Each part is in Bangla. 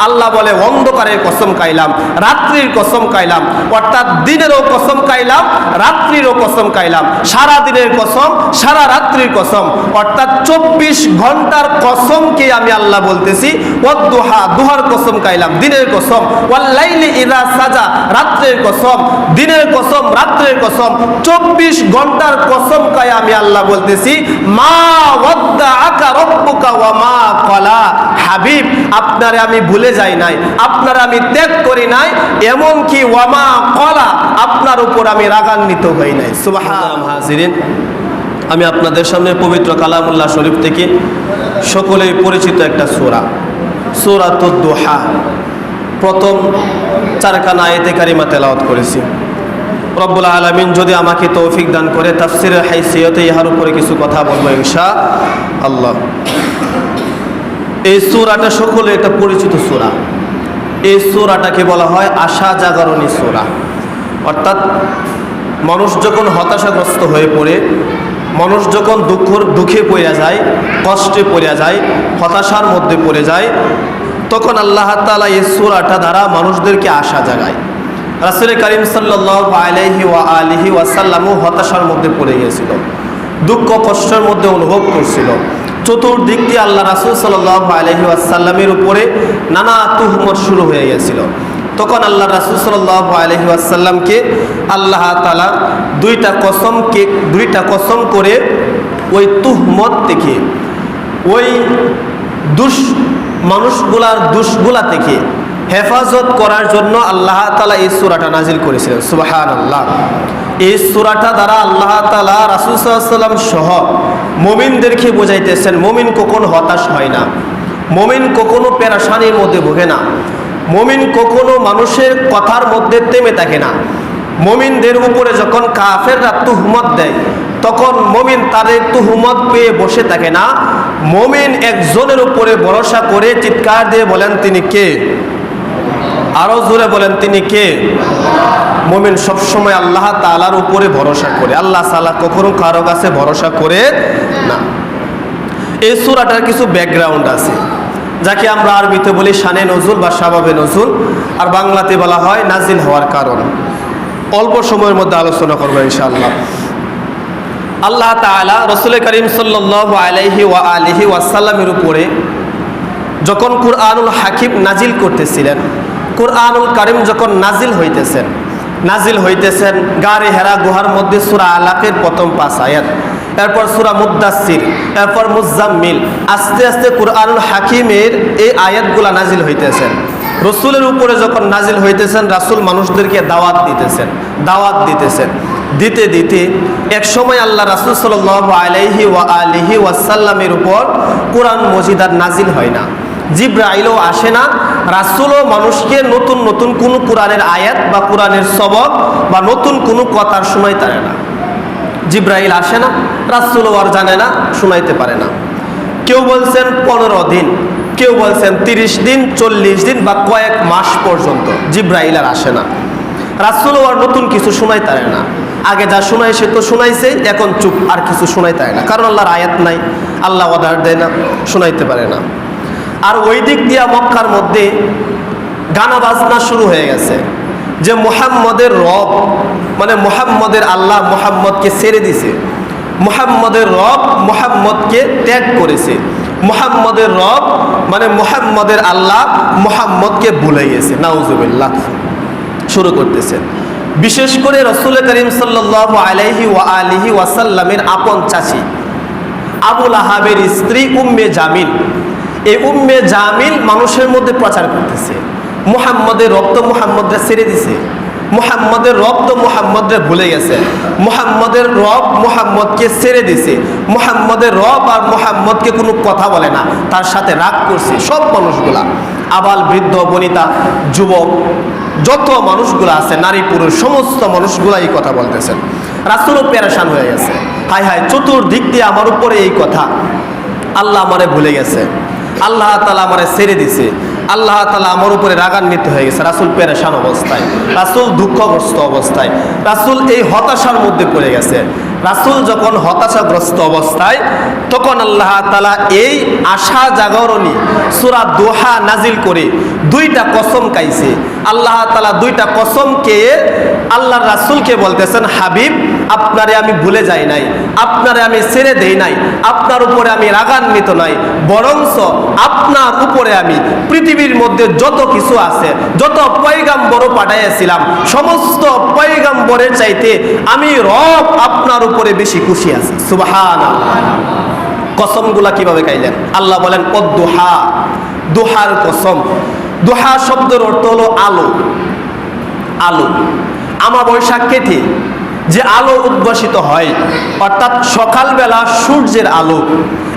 আল্লাহ বলে অন্ধকারের কসম খাইলাম, রাত্রির কসম খাইলাম, অর্থাৎ দিনেরও কসম খাইলাম, রাত্রিরও কসম খাইলাম, সারা দিনের কসম, সারা রাত্রির কসম, অর্থাৎ 24 ঘন্টার কসমকে আমি আল্লাহ বলতেছি। ওয়াদ-দুহা, দুহার কসম খাইলাম, দিনের কসম, ওয়াল-লাইলি ইযা সাজা, রাত্রের কসম, দিনের কসম, রাত্রের কসম, 24 ঘন্টার কসম খাই আমি আল্লাহ বলতেছি, মা ওয়াদ্দাআকা রাব্বুকা ওয়া মা ক্বালা। হাবিব, আপনারে আমি ভুলে যাই নাই, আপনারে আমি ত্যাগ করি নাই, এমন কি ওয়া মা ক্বালা, আপনার উপর আমি রাগান্বিত হই নাই। সুবহানাল্লাহ। হাজিরিন, আমি আপনাদের সামনে পবিত্র কালামুল্লাহ শরীফ থেকে সকলেই পরিচিত একটা সূরা, সূরাতুদ দুহা, প্রথম 4খানা আয়াতে কারিমা তেলাওয়াত করেছি। রব্বুল আলামিন যদি আমাকে তৌফিক দান করে তাফসীরের হাইসিয়তে ইহার উপরে কিছু কথা বলবো ইনশাআল্লাহ। এই সূরাটা সকলে একটা পরিচিত সূরা। এই সূরাটাকে বলা হয় আশা জাগরণী সূরা। অর্থাৎ মানুষ যখন হতাশাগ্রস্ত হয়ে পড়ে, মানুষ যখন দুঃখে পড়ে যায়, কষ্টে পড়ে যায়, হতাশার মধ্যে পড়ে যায়, তখন আল্লাহ তাআলা এই সূরাটা দ্বারা মানুষদেরকে আশা জাগায়। রাসূল করিম সাল্লাল্লাহু আলাইহি ওয়া আলিহি ওয়াসাল্লামও হতাশার মধ্যে পড়ে গিয়েছিল, দুঃখ কষ্টের মধ্যে অনুভব করছিল। চতুর্দিক দিয়ে আল্লাহ রাসূল সাল্লাল্লাহু আলাইহি ওয়াসাল্লামের উপরে নানা তুহমত শুরু হয়ে গিয়েছিল। তখন আল্লাহ রাসূল সাল্লাল্লাহু আলাইহি ওয়াসাল্লামকে আল্লাহ তাআলা দুইটা কসম করে ওই তুহমত থেকে, ওই মানুষগুলার দুষ্গুলা থেকে হেফাজত করার জন্য আল্লাহ তাআলা এই সূরাটা নাজিল করেছিলেন। সুবহানাল্লাহ। এই সূরাটা দ্বারা আল্লাহ তাআলা রাসূল সাল্লাল্লাহু আলাইহি ওয়াসাল্লাম সহ মুমিনদেরকে বোঝাইতেছেন, মুমিন কখনো হতাশ হয় না, মুমিন কখনো পেরেশানির মধ্যে ভোগে না, মুমিন কখনো মানুষের কথার মধ্যে থেমে থাকে না। মুমিনদের উপরে যখন কাফেররা তুহমত দেয়, তখন মুমিন তাদের তুহমত পেয়ে বসে থাকে না। মুমিন একজনের উপরে ভরসা করে চিৎকার দিয়ে বলেন, তিনি কে? আরো জোরে বলেন, তিনি কে? মুমিন সবসময় আল্লাহ তাআলার উপরে ভরসা করে, আল্লাহ তাআলা কখনো কারো কাছে ভরসা করে না। এই সূরাটার কিছু ব্যাকগ্রাউন্ড আছে, যাকে আমরা আরবিতে বলি শানে নজুল বা সাবাবে নজুল, আর বাংলাতে বলা হয় নাজিল হওয়ার কারণ। অল্প সময়ের মধ্যে আলোচনা করবো ইনশাআল্লাহ। আল্লাহ তাআলা রাসূল করিম সাল্লাল্লাহু আলাইহি ওয়া আলিহি ওয়াসাল্লামের উপরে যখন কুরআনুল হাকিম নাজিল করতেছিলেন, কুরআনুল কারীম যখন নাজিল হইতেছেন গারে হেরা গুহার মধ্যে সূরা আলাকের প্রথম 5 আয়াত, এরপর সূরা মুদ্দাসসির, এরপর মুজাম্মিল, আস্তে আস্তে কুরআনুল হাকিমের এই আয়াতগুলা নাজিল হইতেছেন। রাসূলের উপরে যখন নাজিল হইতেছেন, রাসূল মানুষদেরকে দাওয়াত দিতেছেন। দিতে দিতে এক সময় আল্লাহ রাসূল সাল্লাল্লাহু আলাইহি ওয়া আলিহি ওয়াসাল্লামের উপর কোরআন মজিদ আর নাজিল হয় না, জিবরাইলও আসে না, রাসূলও মানুষকে নতুন নতুন কোনো কোরআনের আয়াত বা কোরআনের সবক বা নতুন কোনো কথার শোনাইতে পারে না। জিবরাইল আসে না, রাসূলও আর জানে না, শোনাইতে পারে না। কেউ বলছেন 15 দিন, কেউ বলছেন 30 দিন, 40 দিন বা কয়েক মাস পর্যন্ত জিবরাইল আর আসে না। রাসূলও আর নতুন কিছু শোনাইতে পারে না। আগে যা শোনায় সে তো শোনাইছে, এখন চুপ, আর কিছু শোনাইতে পারে না, কারণ আল্লাহর আয়াত নাই, আল্লাহ অর্ডার দেয় না, শোনাইতে পারে না। আর ওই দিক দিয়া মক্কার মধ্যে গানা বাজনা শুরু হয়ে গেছে যে মুহাম্মদের রব মানে মুহাম্মদের আল্লাহ মুহাম্মদকে ছেড়ে দিছে, মুহাম্মদের রব মুহাম্মদকে ত্যাগ করেছে, মুহাম্মদের রব মানে মুহাম্মদের আল্লাহ মুহাম্মদকে ভুলে গেছে। নাউজুবিল্লাহ। শুরু করতেছেন বিশেষ করে রাসূল করিম সাল্লাল্লাহু আলাইহি ওয়া আলিহি ওয়াসাল্লামের আপন চাচী আবু লাহাবের স্ত্রী উম্মে জামিল। এই উম্মে জামিল মানুষের মধ্যে প্রচার করতেছে মুহাম্মদের রব তো মুহাম্মদরে ছেড়ে দিছে, মুহাম্মদের রব তো মুহাম্মদরে ভুলে গেছে, মুহাম্মদের রব মুহাম্মদকে ছেড়ে দিছে, মুহাম্মদের রব আর মুহাম্মদকে কোনো কথা বলে না, তার সাথে রাগ করছে। সব মানুষগুলা, আবাল বৃদ্ধ বনিতা যুবক যত মানুষগুলো আছে, নারী পুরুষ সমস্ত মানুষগুলা এই কথা বলতেছেন। রাসূলও পেরেশান হয়ে গেছে, হায় হায় চতুর্দিক দিয়ে আমার উপরে এই কথা, আল্লাহ আমারে ভুলে গেছে, আল্লাহ তাআলা আমারে ছেড়ে দিছে, আল্লাহ তাআলা আমার উপরে রাগান্বিত হয়ে গেছে। রাসূল পেরেশান অবস্থায়, রাসূল দুঃখগ্রস্ত অবস্থায়, রাসূল এই হতাশার মধ্যে পড়ে গেছে। রাসূল যখন হতাশাগ্রস্ত অবস্থায়, তখন আল্লাহ তাআলা এই আশা জাগরণী সূরা দোহা নাজিল করে দুইটা কসম খাইছে। আল্লাহ তাআলা দুইটা কসমকে আল্লাহর রাসূলকে বলতেছেন, হাবিব, আপনারে আমি ভুলে যাই নাই, আপনারে আমি ছেড়ে দেই নাই, আপনার উপরে আমি রাগান্বিত নাই, বরঞ্চ আপনার উপরে আমি পৃথিবীর মধ্যে যত কিছু আছে, যত পয়গাম্বরও পাঠাইয়াছিলাম, সমস্ত পয়গাম্বরের চাইতে আমি রব আপনার উপরে বেশি খুশি আছি। সুবহানাল্লাহ। কসমগুলা কিভাবে খাইলেন? আল্লাহ বলেন, অদ্দুহা, দুহার কসম। দুহা শব্দের অর্থ হলো আলো। আলো, আমাবস্যা কেটে যে আলো উদ্ভাসিত হয়, অর্থাৎ সকালবেলা সূর্যের আলো,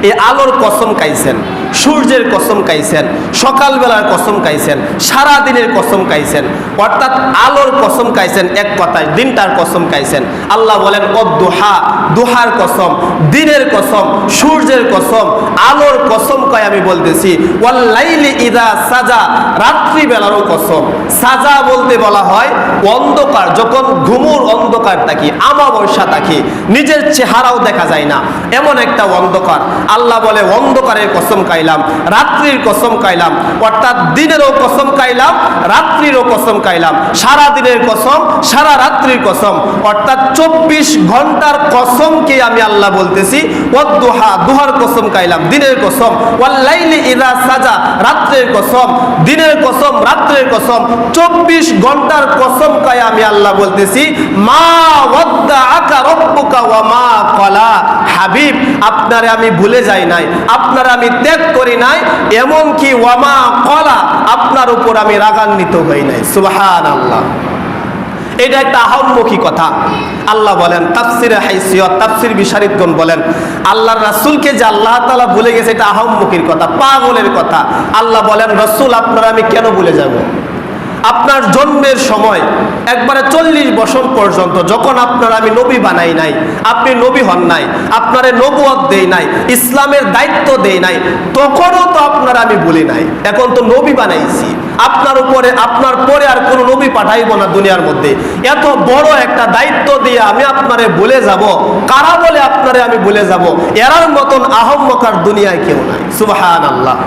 এই আলোর কসম খাইছেন, সূর্যের কসম খাইছেন, সকালবেলার কসম খাইছেন, সারাদিনের কসম খাইছেন, অর্থাৎ আলোর কসম খাইছেন, এক কথায় দিনটার কসম খাইছেন। আল্লাহ বলেন, অদ্দুহা, দুহার কসম, দিনের কসম, সূর্যের কসম, আলোর কসম কয় আমি বলতেছি। ওয়াল্লাইলি ইযা সাজা, রাত্রিবেলারও কসম। সাজা বলতে বলা হয় অন্ধকার, যখন ঘুমুর অন্ধকার থাকে, আমাবস্যা থাকে, নিজের চেহারাও দেখা যায় না, এমন একটা অন্ধকার। আল্লাহ বলে, অন্ধকারের কসম খাইলাম, রাত্রির কসম খাইলাম, অর্থাৎ দিনেরও কসম খাইলাম, রাত্রিরও কসম খাইলাম, সারা দিনের কসম, সারা রাত্রির কসম, অর্থাৎ 24 ঘন্টার কসমকে আমি আল্লাহ বলতেছি। ওয়াদ্দুহা, দুহার কসম খাইলাম, দিনের কসম। ওয়াল্লাইলি ইযা সাজা, রাত্রের কসম, দিনের কসম, রাত্রের কসম, 24 ঘন্টার কসম খাই আমি আল্লাহ বলতেছি। মা ওয়াদ্দাআকা রাব্বুকা ওয়া মা ক্বালা, হাবিব, আপনারে আমি ভুলে যাই নাই, আপনারে আমি ত্যাগ করি নাই, এমন কি ওয়া মা ক্বালা, আপনার উপর আমি রাগান্বিত হই নাই। সুবহানাল্লাহ। এটা একটা আহম্মকি কথা। আল্লাহ বলেন, তাফসিরে হাইসিয়ত, তাফসির বিশারিদগণ বলেন, আল্লাহর রাসূলকে যে আল্লাহ তাআলা ভুলে গেছে, এটা আহম্মকির কথা, পাগলের কথা। আল্লাহ বলেন, রাসূল, আপনারা আমি কেন ভুলে যাব? আপনার জন্মের সময় একবারে 40 বছর পর্যন্ত যখন আপনার আমি নবী বানাই নাই, আপনি নবী হন নাই, আপনারে নবুয়ত দেই নাই, ইসলামের দায়িত্ব দেই নাই, তখনও তো আপনার আমি বলি নাই। এখন তো নবী বানাইছি, আপনার উপরে, আপনার পরে আর কোনো নবী পাঠাইব না দুনিয়ার মধ্যে। এত বড় একটা দায়িত্ব দিয়ে আমি আপনারে ভুলে যাব? কারা বলে আপনারে আমি ভুলে যাব? এরার মতন আহম্মকার দুনিয়ায় কেউ নাই। সুবহানাল্লাহ।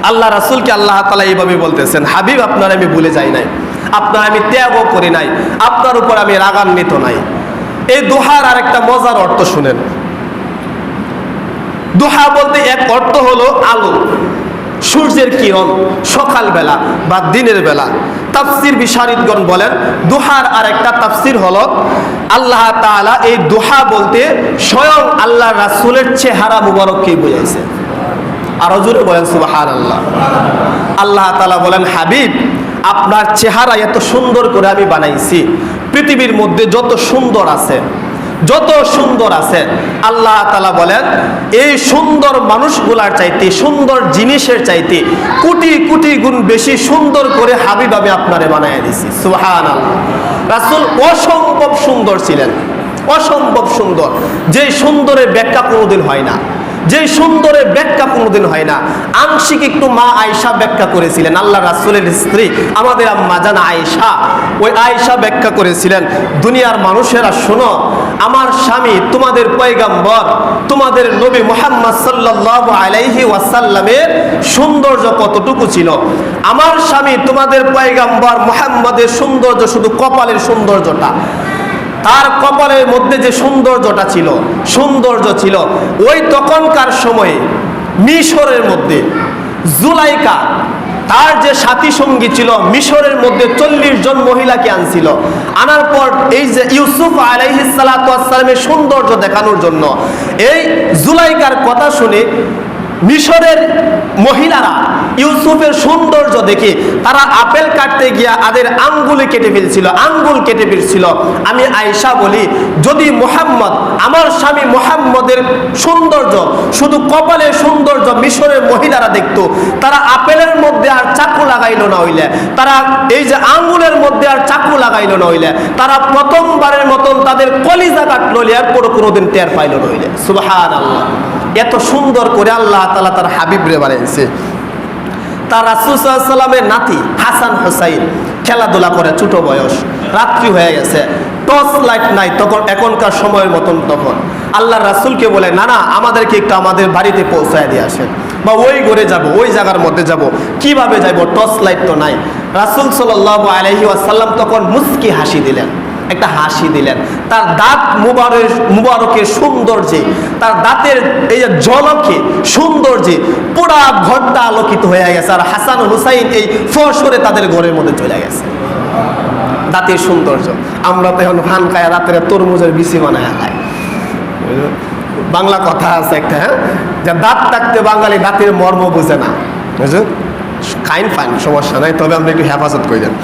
আল্লাহ রাসূলকে আল্লাহ তাআলা এইভাবে বলতেছেন, হাবিব, আপনার আমি ভুলে যাই নাই, আপনার আমি ত্যাগও করি নাই, আপনার উপর আমি রাগান্বিত নাই। এই দোহার আরেকটা মজার অর্থ শুনেন। দোহা বলতে এক অর্থ হলো আলো, সূর্যের কিরণ, সকালবেলা বা দিনের বেলা। তাফসির বিশারিদগণ বলেন, দোহার আরেকটা তাফসির হলো, আল্লাহ তাআলা এই দোহা বলতে স্বয়ং আল্লাহ রাসূলের চেহারা মুবারককেই বোঝাইছে। আরো জোরে বলেন সুবহানাল্লাহ। আল্লাহ তাআলা বলেন, হাবিব, আপনার চেহারা এত সুন্দর করে আমি বানাইছি, পৃথিবীর মধ্যে যত সুন্দর আছে, যত সুন্দর আছে, আল্লাহ তাআলা বলেন, এই সুন্দর মানুষগুলার চাইতে, সুন্দর জিনিসের চাইতে কোটি কোটি গুণ বেশি সুন্দর করে হাবিব আমি আপনারে বানাইয়া দিছি। সুবহানাল্লাহ। রাসূল অসম্ভব সুন্দর ছিলেন, অসম্ভব সুন্দর, যে সুন্দরের ব্যাখ্যা কোনোদিন হয় না, যে সুন্দরের ব্যাখ্যা কোনোদিন হয় না। আংশিক একটু মা আয়েশা ব্যাখ্যা করেছিলেন, আল্লাহ রাসূলের স্ত্রী আমাদের আম্মা জান আয়েশা, ওই আয়েশা ব্যাখ্যা করেছিলেন, দুনিয়ার মানুষেরা শোনো, আমার স্বামী তোমাদের পয়গাম্বর, তোমাদের নবী মুহাম্মদ সাল্লাল্লাহু আলাইহি ওয়াসাল্লামের সৌন্দর্য কতটুকু ছিল। আমার স্বামী তোমাদের পয়গাম্বর মুহাম্মদের সৌন্দর্য শুধু কপালের সৌন্দর্যটা, তার কপালের মধ্যে যে সৌন্দর্যটা ছিল, সৌন্দর্য ছিল, ওই তখনকার সময়ে মিশরের মধ্যে জুলাইকা, তার যে সাথী সঙ্গী ছিল, মিশরের মধ্যে 40 জন মহিলাকে আনছিল। আনার পর এই যে ইউসুফ আলাইহিস সালাতু ওয়াস সালামের সৌন্দর্য দেখানোর জন্য, এই জুলাইকার কথা শুনে মিশরের মহিলারা ইউসুফের সৌন্দর্য দেখে তারা আপেল কাটতে গিয়া তাদের আঙ্গুলে কেটে ফেলছিল, আঙ্গুল কেটে ফেলছিল। আমি আয়েশা বলি, যদি মুহাম্মদ, আমার স্বামী মুহাম্মদের সৌন্দর্য, শুধু কপালের সৌন্দর্য মিশরের মহিলারা দেখতো, তারা আপেলের মধ্যে আর চাকু লাগাইলো না হইলে, তারা এই যে আঙ্গুলের মধ্যে আর চাকু লাগাইলো না হইলে, তারা প্রথমবারের মতন তাদের কলিজা কাটলো, এরপর কোনোদিন টের পাইল না হইলে। সুবহানাল্লাহ। এত সুন্দর করে আল্লাহ তাআলা তার হাবিবরে বানাইছে। তার রাসূল সাল্লাল্লাহু আলাইহি ওয়াসাল্লামের নাতি হাসান হুসাইন খেলাধুলা করে, ছোট বয়স, রাত্রি হয়ে গেছে, টর্চ লাইট নাই তখন, এখনকার সময়ের মতন। তখন আল্লাহ রাসূলকে বলে, না না, আমাদেরকে একটু আমাদের বাড়িতে পৌঁছায় দিয়ে আসেন, বা ওই ঘরে যাব, ওই জায়গার মধ্যে যাব, কিভাবে যাব, টর্চ লাইট তো নাই। রাসূল সাল্লাল্লাহু আলাইহি ওয়াসাল্লাম তখন মুস্কি হাসি দিলেন, একটা হাসি দিলেন। তার দাঁত মুবারকের সৌন্দর্যে, তার দাঁতের এই যে ঝলকে সৌন্দর্যে পুরা ঘরটা আলোকিত হয়ে গেছে। আর হাসান হুসাইন এই ফসরে তাদের ঘরের মধ্যে চলে গেছে, দাঁতের সৌন্দর্য। আমরা তো এখন ফান খায় রাতের তরমুজের বিচি বানায় খাই। বাংলা কথা আছে একটা, হ্যাঁ, যে দাঁত থাকতে বাঙালি দাঁতের মর্ম বুঝে না, বুঝলেন? খাইন ফাইন, সমস্যা নাই, তবে আমরা একটু হেফাজত করে দেন।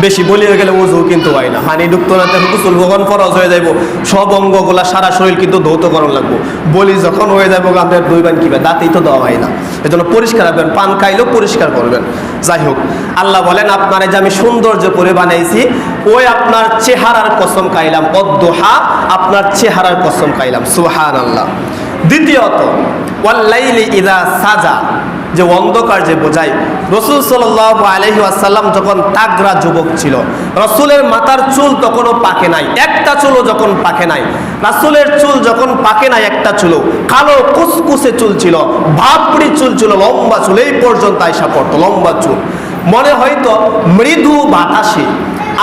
বেশি বলি হয়ে গেলে ওজু কিন্তু হয় না, পানি ঢুকতো না, গোসল যখন ফরজ হয়ে যাইব সব অঙ্গগুলা সারা শরীর কিন্তু ধৌতকরণ লাগবো। বলি যখন হয়ে যাবো আমাদের দুইবার কিবে, দাঁতেই তো দেওয়া হয় না, এজন্য পরিষ্কার রাখবেন, পান খাইলেও পরিষ্কার করবেন। যাই হোক, আল্লাহ বলেন আপনার যে আমি সৌন্দর্য করে বানাইছি, ওই আপনার চেহারার কসম খাইলাম, অদ্দোহা, আপনার চেহারার কসম খাইলাম। সুবহানাল্লাহ। দ্বিতীয়ত, ওয়াল্লাইলি ইযা সাজা, যে অন্ধকার যে বোঝায়। রাসূল সাল্লাল্লাহু আলাইহি ওয়াসাল্লাম যখন তাগড়া যুবক ছিল, রাসূলের মাথার চুল তখনও পাকে নাই, একটা চুলও যখন পাকে নাই, রাসূলের চুল যখন পাকে নাই, একটা চুলও, কালো কুচকুচে চুল ছিল, ভাবড়ি চুল ছিল, লম্বা চুল এই পর্যন্ত আইসা পড়তো, লম্বা চুল। মনে হয়তো মৃদু বাতাসে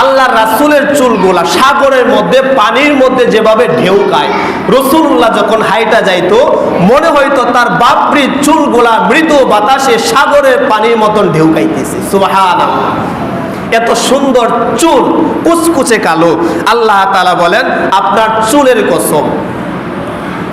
আল্লাহ রাসূলের চুলগুলা সাগরের মধ্যে, পানির মধ্যে যেভাবে ঢেউ খায়, রাসূলুল্লাহ যখন হাইটা যাইতো মনে হয়তো তার বাপরি চুলগুলা মৃদু বাতাসে সাগরের পানির মতন ঢেউ খাইতেছে। সুবহানাল্লাহ। এত সুন্দর চুল, কুচকুচে কালো। আল্লাহ তাআলা বলেন আপনার চুলের কসম,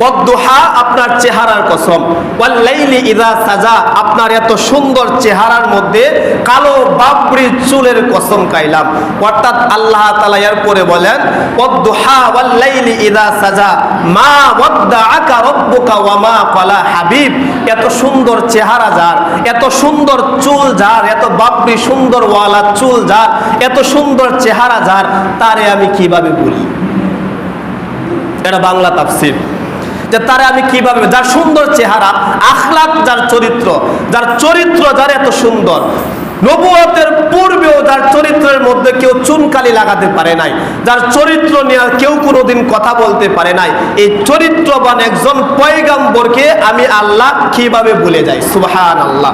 ওয়াদ্দুহা, আপনার চেহারার কসম, ওয়াল্লাইলি ইযা সাজা, আপনার এত সুন্দর চেহারার মধ্যে কালো বাবরি চুলের কসম খাইলাম। অর্থাৎ আল্লাহ তাআলা এর পরে বলেন ওয়াদ্দুহা ওয়াল্লাইলি ইযা সাজা মা ওয়াদ্দাআকা রাব্বুকা ওয়া মা ক্বালা হাবিব। এত সুন্দর চেহারা যার, এত সুন্দর চুল যার, এত বাবরি সুন্দর ওয়ালা চুল যার, এত সুন্দর চেহারা যার, তারে আমি কিভাবে বলি? এটা বাংলা তাফসীর, যে তারে আমি কিভাবে, যার সুন্দর চেহারা, আখলাক, যার চরিত্র, যার এত সুন্দর, নবুয়তের পূর্বেও যার চরিত্রের মধ্যে কেউ চুনকালি লাগাতে পারে নাই, যার চরিত্র নিয়ে কেউ কোনোদিন কথা বলতে পারে নাই, এই চরিত্রবান একজন পয়গম্বরকে আমি আল্লাহ কিভাবে ভুলে যাই? সুবহানাল্লাহ।